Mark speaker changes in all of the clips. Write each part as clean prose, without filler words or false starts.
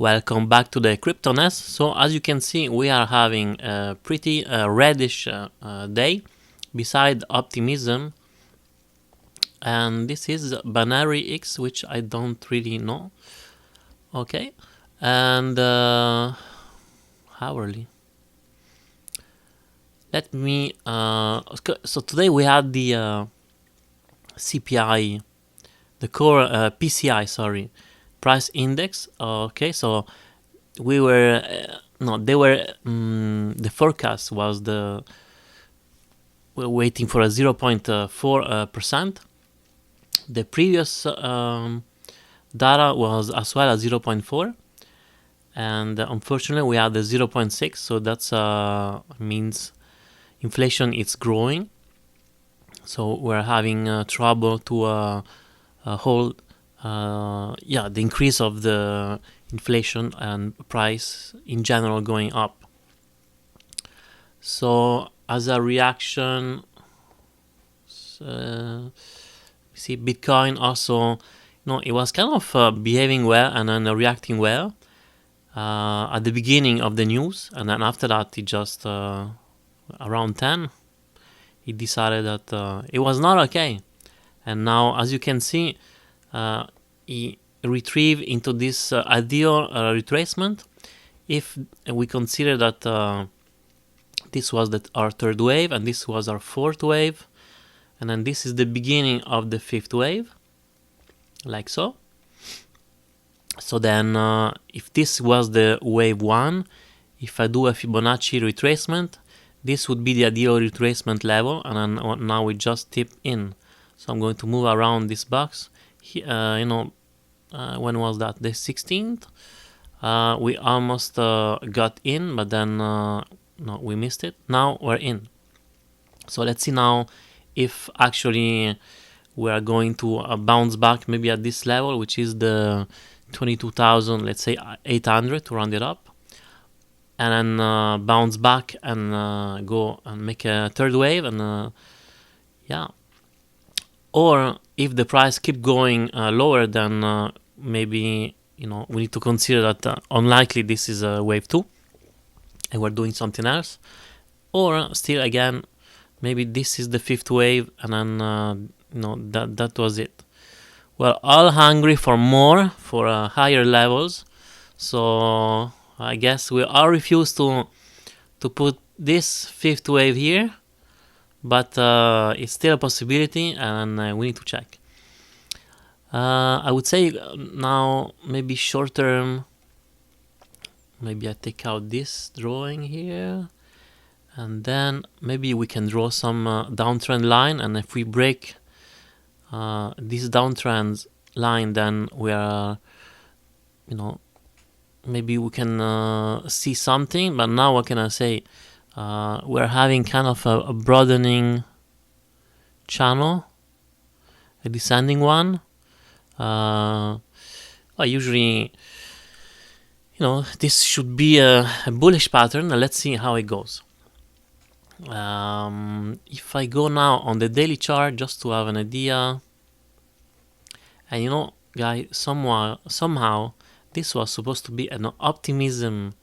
Speaker 1: Welcome back to the CryptoNest. So as you can see, we are having a pretty reddish day beside Optimism, and this is Binary X, which I don't really know. Okay, and hourly. Let me. So today we had the CPI, the core PCI, sorry, price index. Okay, so we were no, they were. The forecast was we're waiting for a 0.4%. The previous data was as well as 0.4, and unfortunately we had the 0.6. So that's means inflation is growing. So we're having trouble to hold the increase of the inflation and price in general going up. So as a reaction, see Bitcoin also, it was kind of behaving well and then reacting well at the beginning of the news, and then after that it just around 10 he decided that it was not okay, and now as you can see he retrieved into this ideal retracement. If we consider that this was our third wave and this was our fourth wave, and then this is the beginning of the fifth wave, like so. So then if this was the wave 1, if I do a Fibonacci retracement, this would be the ideal retracement level, and then now we just tip in. So I'm going to move around this box. When was that? The 16th? We almost got in, but then no, we missed it. Now we're in. So let's see now if actually we are going to bounce back maybe at this level, which is the 22,000, let's say 800 to round it up, and then bounce back and go and make a third wave, and or if the price keep going lower, then maybe we need to consider that unlikely this is a wave 2 and we're doing something else, or still again maybe this is the fifth wave, and then that was it. We're all hungry for more, for higher levels, so I guess we all refuse to put this fifth wave here, but it's still a possibility, and we need to check. I would say now maybe short term, maybe I take out this drawing here, and then maybe we can draw some downtrend line, and if we break this downtrend line, then we are, maybe we can see something. But now what can I say? We're having kind of a broadening channel, a descending one. Usually, this should be a bullish pattern. Let's see how it goes. If I go now on the daily chart just to have an idea, and guys, somehow this was supposed to be an Optimism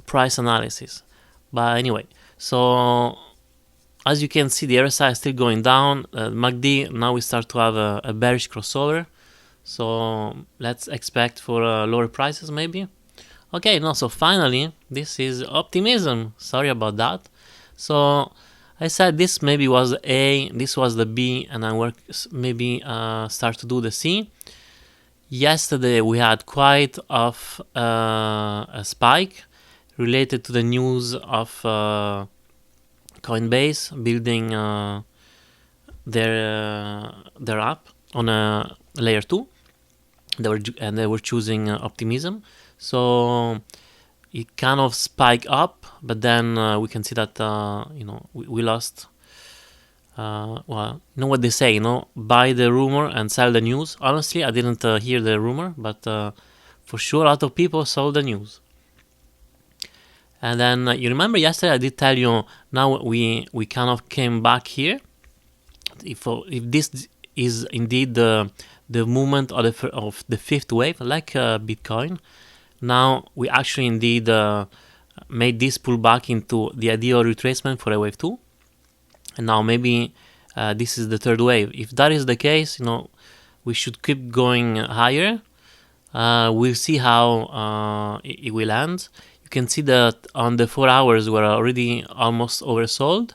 Speaker 1: price analysis, but anyway, so as you can see the RSI is still going down. MACD, now we start to have a bearish crossover, so let's expect for lower prices maybe. Okay, so finally, this is Optimism. Sorry about that. So I said this maybe was A, this was the B, and then maybe start to do the C. Yesterday we had quite of a spike related to the news of Coinbase building their app on a layer 2. They were choosing Optimism. So it kind of spiked up, but then we can see that we lost. What they say, buy the rumor and sell the news. Honestly, I didn't hear the rumor, but for sure a lot of people sold the news. And then you remember yesterday I did tell you, now we kind of came back here. If this is indeed the the movement of the fifth wave, like Bitcoin. Now we actually indeed made this pullback into the ideal retracement for a wave 2, and now maybe this is the third wave. If that is the case, we should keep going higher. We'll see how it will end. You can see that on the 4 hours we're already almost oversold.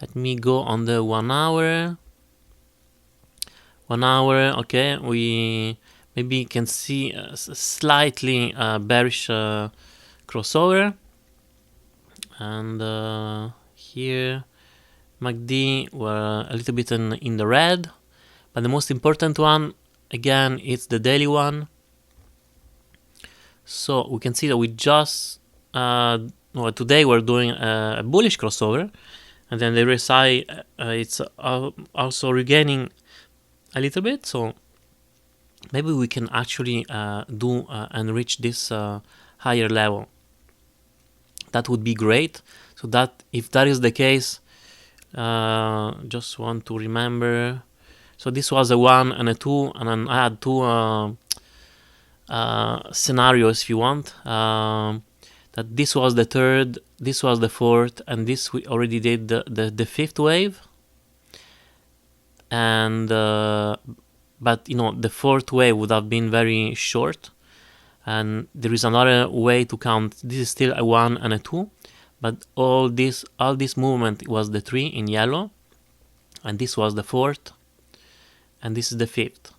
Speaker 1: Let me go on the 1 hour. 1 hour, okay, we maybe can see a slightly bearish crossover. And here MACD were a little bit in the red, but the most important one, again, it's the daily one. So we can see that we just today we're doing a bullish crossover, and then the RSI it's also regaining a little bit. So maybe we can actually do and reach this higher level. That would be great. So that if that is the case, just want to remember. So this was a 1 and a 2, and then I had 2 scenarios, if you want. That this was the third, this was the fourth, and this we already did the fifth wave. And but the fourth wave would have been very short, and there is another way to count. This is still a 1 and a 2, but all this movement was the 3 in yellow, and this was the fourth, and this is the fifth.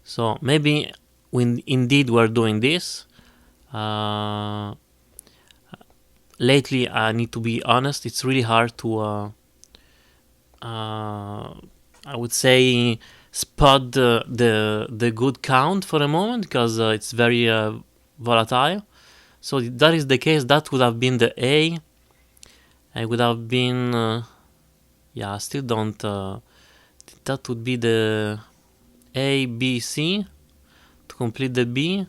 Speaker 1: So maybe when indeed we're doing this, lately I need to be honest, it's really hard to I would say spot the good count for a moment, because it's very volatile. So if that is the case, that would have been the A. It would have been I still don't that would be the A, B, C to complete the B.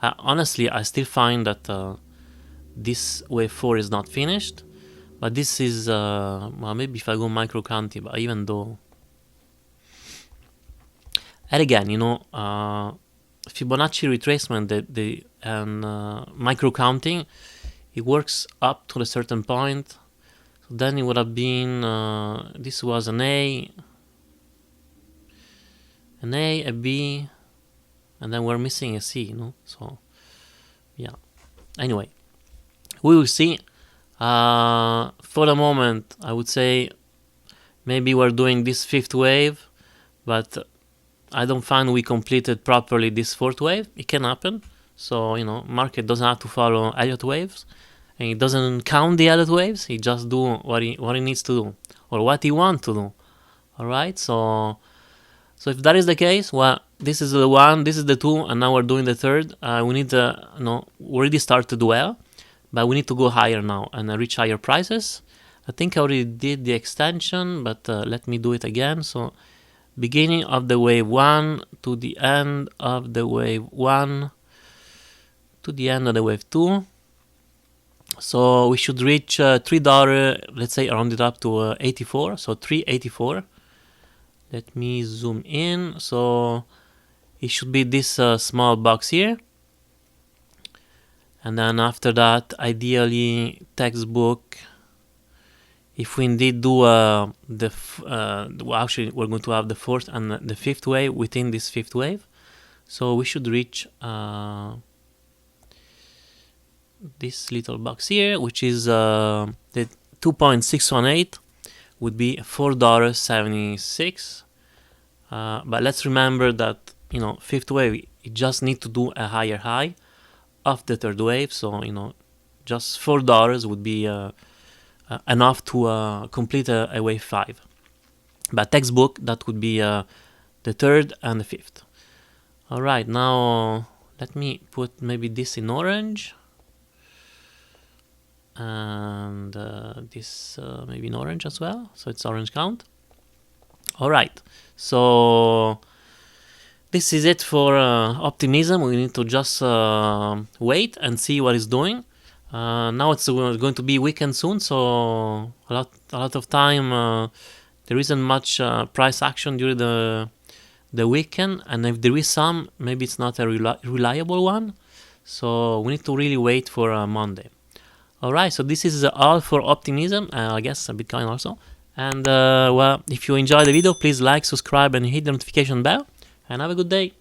Speaker 1: Honestly, I still find that this wave 4 is not finished, but this is well, maybe if I go micro counting, but even though, and again, Fibonacci retracement, and micro counting, it works up to a certain point. So then it would have been this was an A, a B, and then we're missing a C, So yeah. Anyway, we will see. For the moment, I would say maybe we're doing this fifth wave, but I don't find we completed properly this fourth wave. It can happen. So, market doesn't have to follow Elliott waves, and it doesn't count the Elliott waves. He just do what he needs to do, or what he wants to do. All right. So if that is the case, well, this is the 1, this is the 2, and now we're doing the third. We need to, we already started well, but we need to go higher now and reach higher prices. I think I already did the extension, but let me do it again. So beginning of the wave 1 to the end of the wave 1 to the end of the wave 2. So we should reach $3, let's say round it up to 84, so 384. Let me zoom in. So it should be this small box here. And then after that, ideally, textbook, if we indeed do actually we're going to have the fourth and the fifth wave within this fifth wave. So we should reach this little box here, which is the 2.618 would be $4.76. But let's remember that, fifth wave, you just need to do a higher high of the third wave. So, just $4 would be enough to complete a wave 5. But textbook, that would be the third and the fifth. All right, now let me put maybe this in orange. And this maybe in orange as well. So it's orange count. All right, so this is it for Optimism. We need to just wait and see what it's doing. Now it's going to be weekend soon, so a lot of time there isn't much price action during the the weekend, and if there is some, maybe it's not a reliable one. So we need to really wait for Monday. Alright, so this is all for Optimism, I guess Bitcoin also. And well, if you enjoyed the video, please like, subscribe, and hit the notification bell. And have a good day.